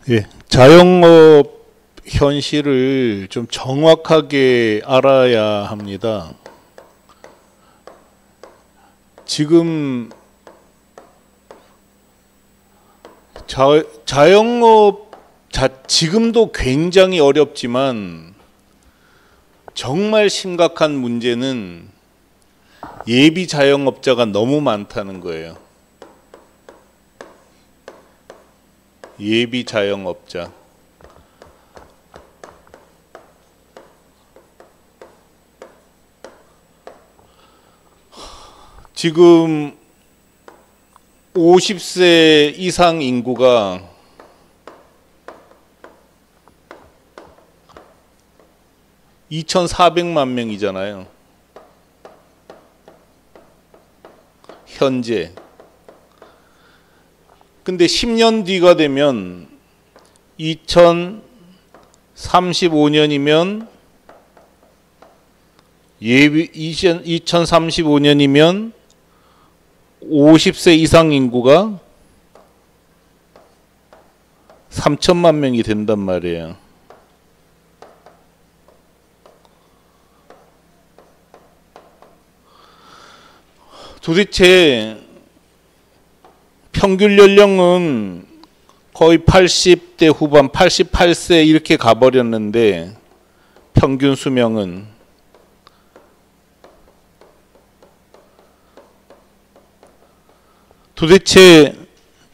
예, 자영업 현실을 좀 정확하게 알아야 합니다. 지금 자영업 지금도 굉장히 어렵지만 정말 심각한 문제는 예비 자영업자가 너무 많다는 거예요. 예비 자영업자. 지금 50세 이상 인구가 (2,400만) 명이잖아요. 현재. 근데 10년 뒤가 되면 2035년이면 50세 이상 인구가 3천만 명이 된단 말이에요. 도대체 평균 연령은 거의 80대 후반, 88세 이렇게 가버렸는데 평균 수명은 도대체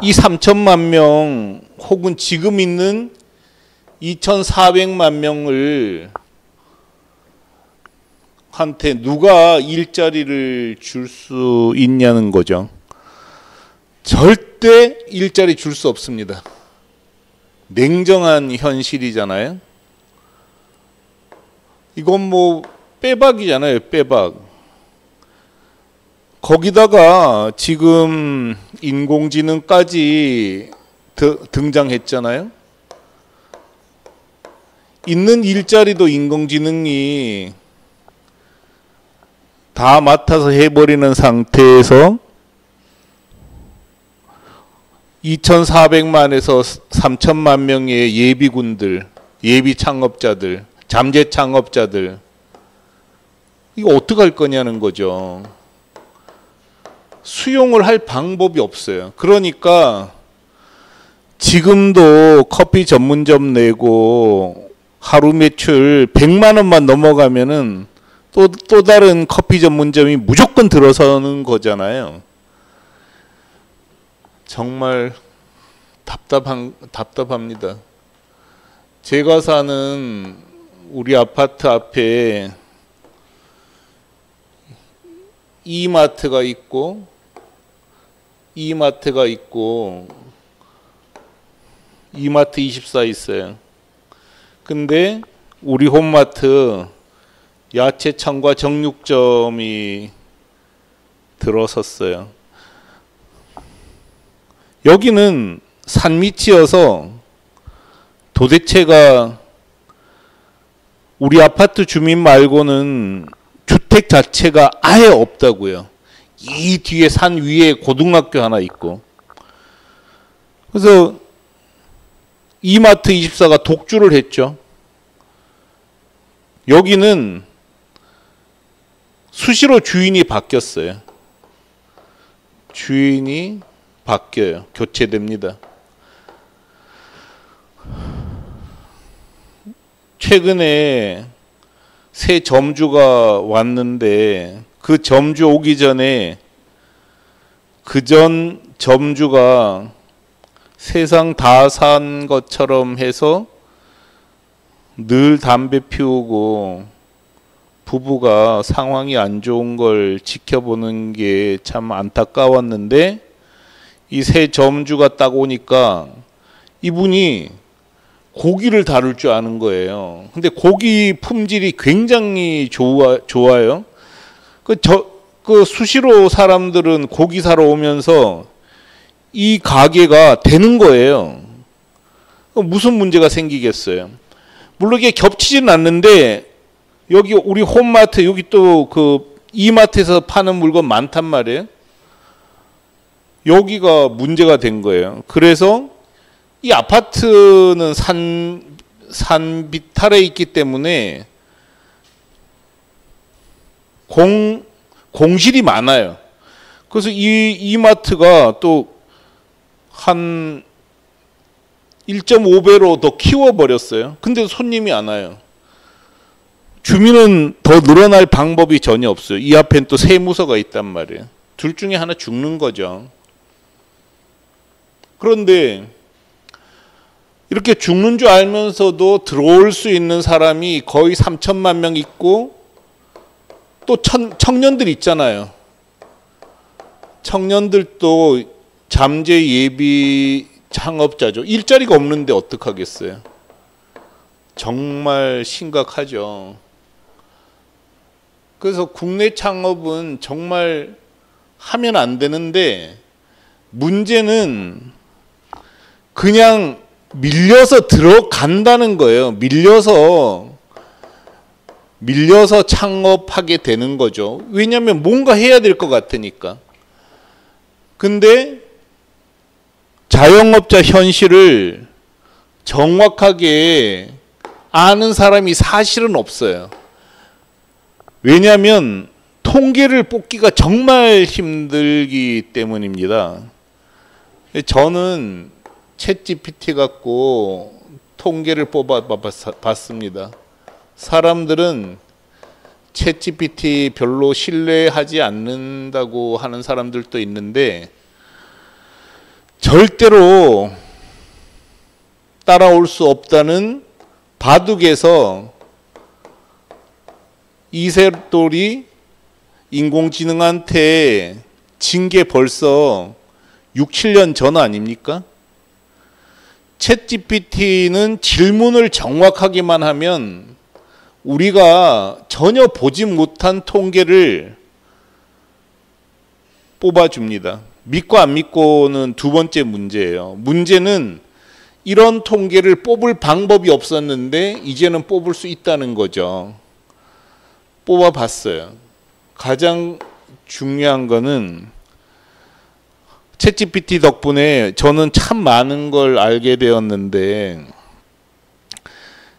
이 3천만 명 혹은 지금 있는 2,400만 명을 한테 누가 일자리를 줄 수 있냐는 거죠. 절대 일자리 줄 수 없습니다. 냉정한 현실이잖아요. 이건 뭐 빼박이잖아요. 빼박. 거기다가 지금 인공지능까지 등장했잖아요. 있는 일자리도 인공지능이 다 맡아서 해버리는 상태에서 2,400만에서 3천만 명의 예비군들, 예비 창업자들, 잠재 창업자들, 이거 어떡할 거냐는 거죠. 수용을 할 방법이 없어요. 그러니까 지금도 커피 전문점 내고 하루 매출 100만 원만 넘어가면은 또 다른 커피 전문점이 무조건 들어서는 거잖아요. 정말 답답합니다. 제가 사는 우리 아파트 앞에 이마트가 있고 이마트 24 있어요. 근데 우리 홈마트 야채창과 정육점이 들어섰어요. 여기는 산 밑이어서 도대체가 우리 아파트 주민 말고는 주택 자체가 아예 없다고요. 이 뒤에 산 위에 고등학교 하나 있고. 그래서 이마트 24가 독주를 했죠. 여기는 수시로 주인이 바뀌었어요. 주인이 바뀌어요. 교체됩니다. 최근에 새 점주가 왔는데 그 점주 오기 전에 그 전 점주가 세상 다 산 것처럼 해서 늘 담배 피우고 부부가 상황이 안 좋은 걸 지켜보는 게 참 안타까웠는데 이 새 점주가 딱 오니까 이분이 고기를 다룰 줄 아는 거예요. 근데 고기 품질이 굉장히 좋아요. 그 수시로 사람들은 고기 사러 오면서 이 가게가 되는 거예요. 무슨 문제가 생기겠어요? 물론 이게 겹치지는 않는데 여기 우리 홈마트 여기 또 그 이마트에서 파는 물건 많단 말이에요. 여기가 문제가 된 거예요. 그래서 이 아파트는 산 비탈에 있기 때문에 공실이 많아요. 그래서 이 이마트가 또 한 1.5배로 더 키워버렸어요. 근데 손님이 안 와요. 주민은 더 늘어날 방법이 전혀 없어요. 이 앞엔 또 세무서가 있단 말이에요. 둘 중에 하나 죽는 거죠. 그런데 이렇게 죽는 줄 알면서도 들어올 수 있는 사람이 거의 3천만 명 있고 또 청년들 있잖아요. 청년들도 잠재 예비 창업자죠. 일자리가 없는데 어떡하겠어요. 정말 심각하죠. 그래서 국내 창업은 정말 하면 안 되는데 문제는 그냥 밀려서 들어간다는 거예요. 밀려서 창업하게 되는 거죠. 왜냐하면 뭔가 해야 될 것 같으니까. 근데 자영업자 현실을 정확하게 아는 사람이 사실은 없어요. 왜냐하면 통계를 뽑기가 정말 힘들기 때문입니다. 저는 챗GPT 갖고 통계를 뽑아봤습니다. 사람들은 챗GPT 별로 신뢰하지 않는다고 하는 사람들도 있는데 절대로 따라올 수 없다는 바둑에서 이세돌이 인공지능한테 진 게 벌써 6, 7년 전 아닙니까? 챗GPT는 질문을 정확하게만 하면 우리가 전혀 보지 못한 통계를 뽑아줍니다. 믿고 안 믿고는 두 번째 문제예요. 문제는 이런 통계를 뽑을 방법이 없었는데 이제는 뽑을 수 있다는 거죠. 뽑아봤어요. 가장 중요한 거는 챗GPT 덕분에 저는 참 많은 걸 알게 되었는데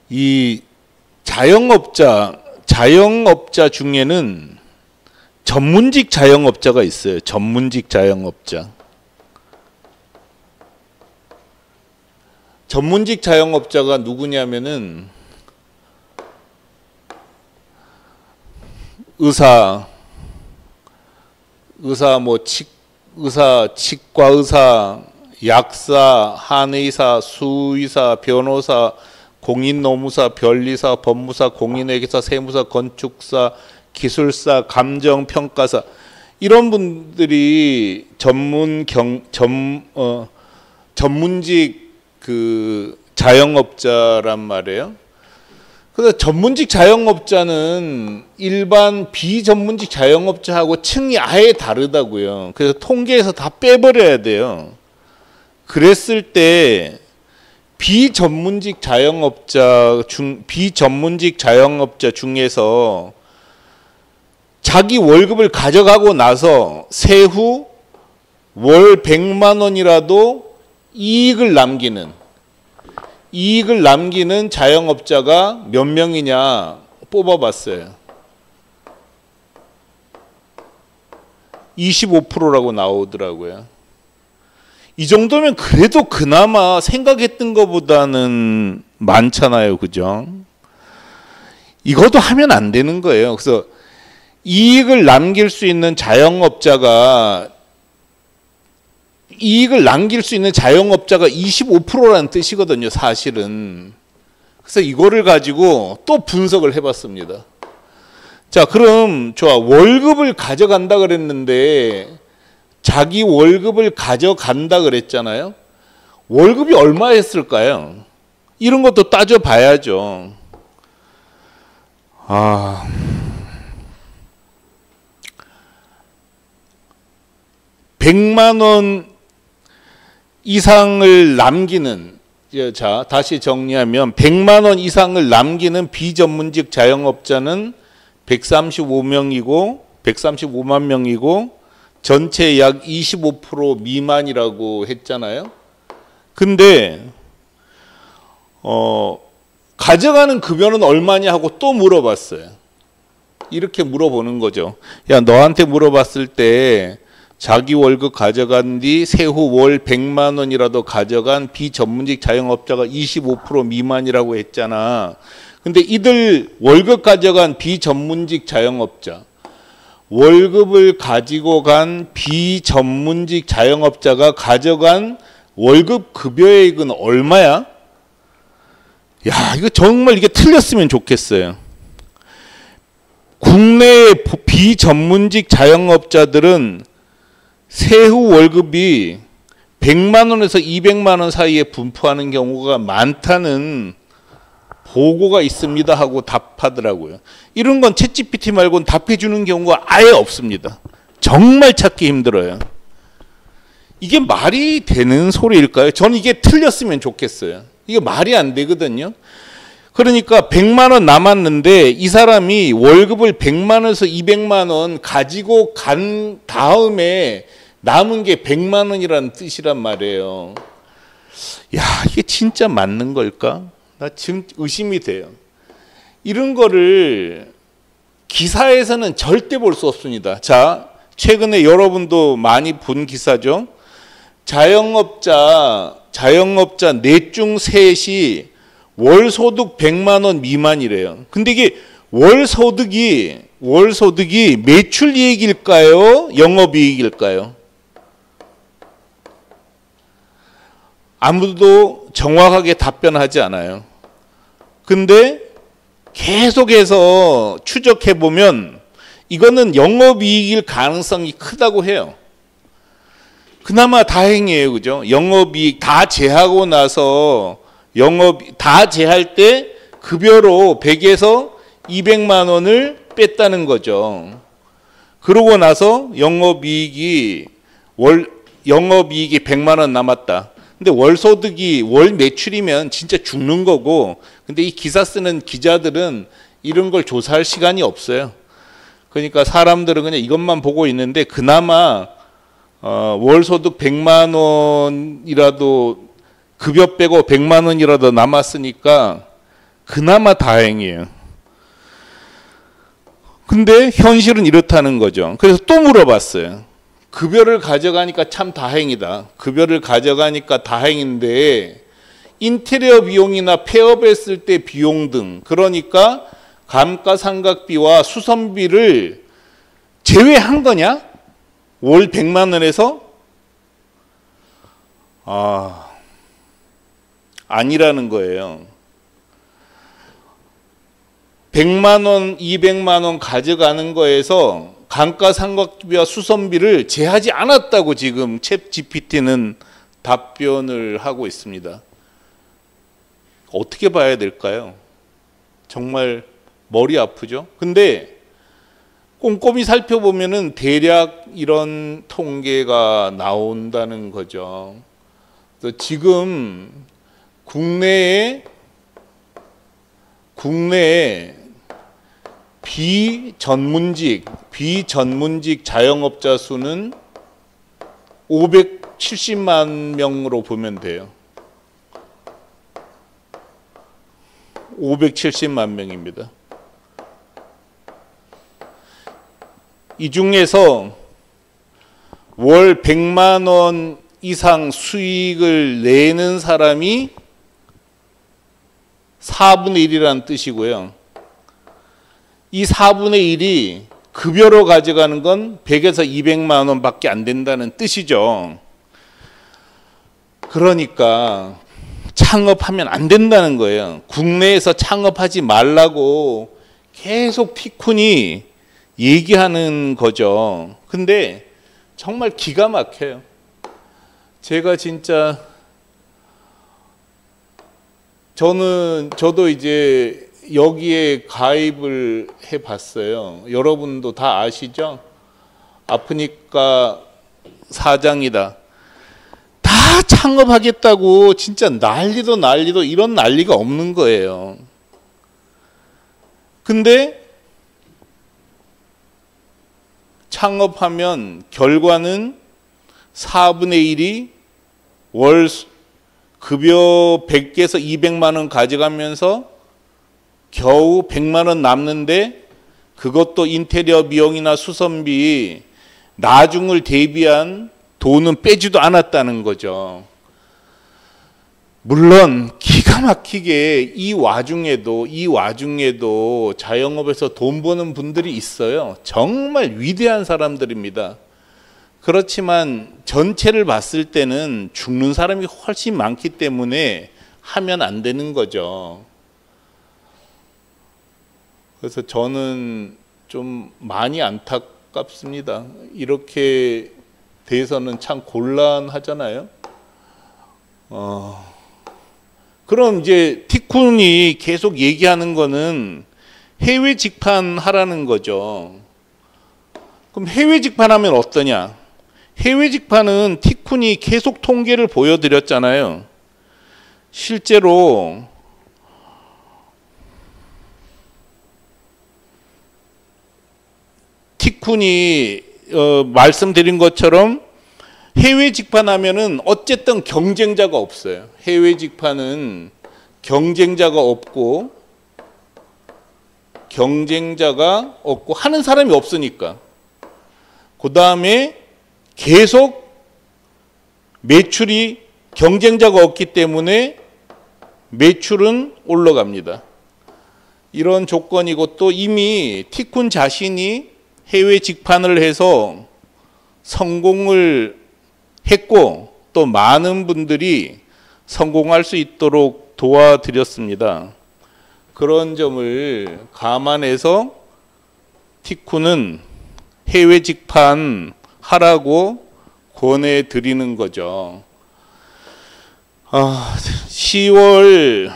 이 자영업자 중에는 전문직 자영업자가 있어요. 전문직 자영업자. 전문직 자영업자가 누구냐면은 의사 치과 의사, 약사, 한의사, 수의사, 변호사, 공인노무사, 변리사, 법무사, 공인회계사, 세무사, 건축사, 기술사, 감정평가사 이런 분들이 전문직 그 자영업자란 말이에요. 그래서 전문직 자영업자는 일반 비전문직 자영업자하고 층이 아예 다르다고요. 그래서 통계에서 다 빼버려야 돼요. 그랬을 때 비전문직 자영업자 중에서 자기 월급을 가져가고 나서 세후 월 100만 원이라도 이익을 남기는 자영업자가 몇 명이냐 뽑아봤어요. 25%라고 나오더라고요. 이 정도면 그래도 그나마 생각했던 것보다는 많잖아요. 그죠? 이것도 하면 안 되는 거예요. 그래서 이익을 남길 수 있는 자영업자가 25%라는 뜻이거든요, 사실은. 그래서 이거를 가지고 또 분석을 해봤습니다. 자, 그럼 좋아. 월급을 가져간다 그랬는데 자기 월급을 가져간다 그랬잖아요. 월급이 얼마였을까요? 이런 것도 따져봐야죠. 100만 원 이상을 남기는, 자, 다시 정리하면 100만 원 이상을 남기는 비전문직 자영업자는 135만 명이고 전체 약 25% 미만이라고 했잖아요. 근데 가져가는 급여는 얼마냐 하고 또 물어봤어요. 이렇게 물어보는 거죠. 야, 너한테 물어봤을 때 자기 월급 가져간 뒤 세후 월 100만 원이라도 가져간 비전문직 자영업자가 25% 미만이라고 했잖아. 근데 이들 월급 가져간 비전문직 자영업자, 월급을 가지고 간 비전문직 자영업자가 가져간 월급 급여액은 얼마야? 야, 이거 정말 이게 틀렸으면 좋겠어요. 국내의 비전문직 자영업자들은 세후 월급이 100만 원에서 200만 원 사이에 분포하는 경우가 많다는 보고가 있습니다 하고 답하더라고요. 이런 건 챗GPT 말고는 답해 주는 경우가 아예 없습니다. 정말 찾기 힘들어요. 이게 말이 되는 소리일까요? 저는 이게 틀렸으면 좋겠어요. 이게 말이 안 되거든요. 그러니까 100만 원 남았는데 이 사람이 월급을 100만 원에서 200만 원 가지고 간 다음에 남은 게 100만 원이라는 뜻이란 말이에요. 야, 이게 진짜 맞는 걸까? 나 지금 의심이 돼요. 이런 거를 기사에서는 절대 볼 수 없습니다. 자, 최근에 여러분도 많이 본 기사죠. 자영업자 넷 중 셋이 월 소득 100만 원 미만이래요. 근데 이게 월 소득이 매출이익일까요? 영업이익일까요? 아무도 정확하게 답변하지 않아요. 근데 계속해서 추적해 보면 이거는 영업이익일 가능성이 크다고 해요. 그나마 다행이에요, 그죠? 영업이익 다 제하고 나서 다 제할 때 급여로 100에서 200만 원을 뺐다는 거죠. 그러고 나서 영업이익이 100만 원 남았다. 근데 월 매출이면 진짜 죽는 거고, 근데 이 기사 쓰는 기자들은 이런 걸 조사할 시간이 없어요. 그러니까 사람들은 그냥 이것만 보고 있는데 그나마 월 소득 100만 원이라도 급여 빼고 100만 원이라도 남았으니까 그나마 다행이에요. 근데 현실은 이렇다는 거죠. 그래서 또 물어봤어요. 급여를 가져가니까 참 다행이다. 급여를 가져가니까 다행인데 인테리어 비용이나 폐업했을 때 비용 등, 그러니까 감가상각비와 수선비를 제외한 거냐? 월 100만 원에서? 아니라는 거예요. 100만 원, 200만 원 가져가는 거에서 감가상각비와 수선비를 제하지 않았다고 지금 챗GPT는 답변을 하고 있습니다. 어떻게 봐야 될까요? 정말 머리 아프죠? 근데 꼼꼼히 살펴보면은 대략 이런 통계가 나온다는 거죠. 그래서 지금 국내에 비전문직 자영업자 수는 570만 명으로 보면 돼요. 570만 명입니다. 이 중에서 월 100만 원 이상 수익을 내는 사람이 4분의 1이라는 뜻이고요. 이 4분의 1이 급여로 가져가는 건 100에서 200만 원밖에 안 된다는 뜻이죠. 그러니까 창업하면 안 된다는 거예요. 국내에서 창업하지 말라고 계속 티쿤이 얘기하는 거죠. 근데 정말 기가 막혀요. 제가 진짜 저도 이제 여기에 가입을 해봤어요. 여러분도 다 아시죠? 아프니까 사장이다. 다 창업하겠다고 진짜 난리도 이런 난리가 없는 거예요. 근데 창업하면 결과는 4분의 1이 월 급여 100에서 200만 원 가져가면서 겨우 100만 원 남는데 그것도 인테리어 비용이나 수선비, 나중을 대비한 돈은 빼지도 않았다는 거죠. 물론 기가 막히게 이 와중에도 자영업에서 돈 버는 분들이 있어요. 정말 위대한 사람들입니다. 그렇지만 전체를 봤을 때는 죽는 사람이 훨씬 많기 때문에 하면 안 되는 거죠. 그래서 저는 좀 많이 안타깝습니다. 이렇게 돼서는 참 곤란하잖아요. 그럼 이제 티쿤이 계속 얘기하는 거는 해외 직판하라는 거죠. 그럼 해외 직판하면 어떠냐? 해외 직판은 티쿤이 계속 통계를 보여드렸잖아요. 실제로 티쿤이 말씀드린 것처럼 해외 직판하면은 어쨌든 경쟁자가 없어요. 해외 직판은 경쟁자가 없고 하는 사람이 없으니까. 그 다음에 계속 매출이 경쟁자가 없기 때문에 매출은 올라갑니다. 이런 조건이고 또 이미 티쿤 자신이 해외 직판을 해서 성공을 했고 또 많은 분들이 성공할 수 있도록 도와드렸습니다. 그런 점을 감안해서 티쿤은 해외 직판 하라고 권해드리는 거죠. 10월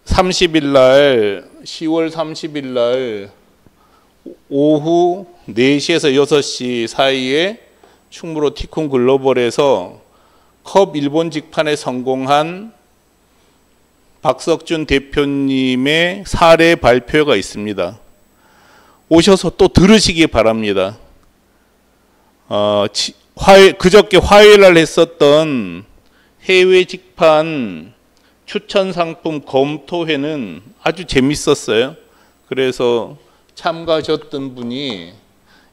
30일 날 오후 4시에서 6시 사이에 충무로 티쿤 글로벌에서 컵 일본 직판에 성공한 박석준 대표님의 사례 발표가 있습니다. 오셔서 또 들으시기 바랍니다. 그저께 화요일 날 했었던 해외 직판 추천 상품 검토회는 아주 재밌었어요. 그래서 참가하셨던 분이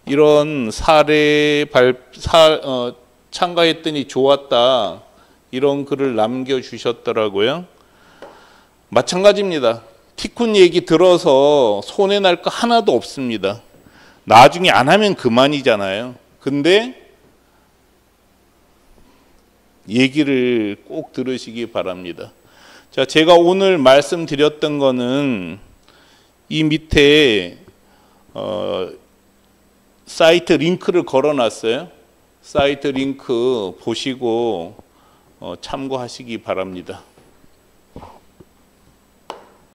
이런 참가했더니 좋았다 이런 글을 남겨주셨더라고요. 마찬가지입니다. 티쿤 얘기 들어서 손해날 거 하나도 없습니다. 나중에 안 하면 그만이잖아요. 근데 얘기를 꼭 들으시기 바랍니다. 자, 제가 오늘 말씀드렸던 거는 이 밑에 사이트 링크를 걸어놨어요. 사이트 링크 보시고 참고하시기 바랍니다.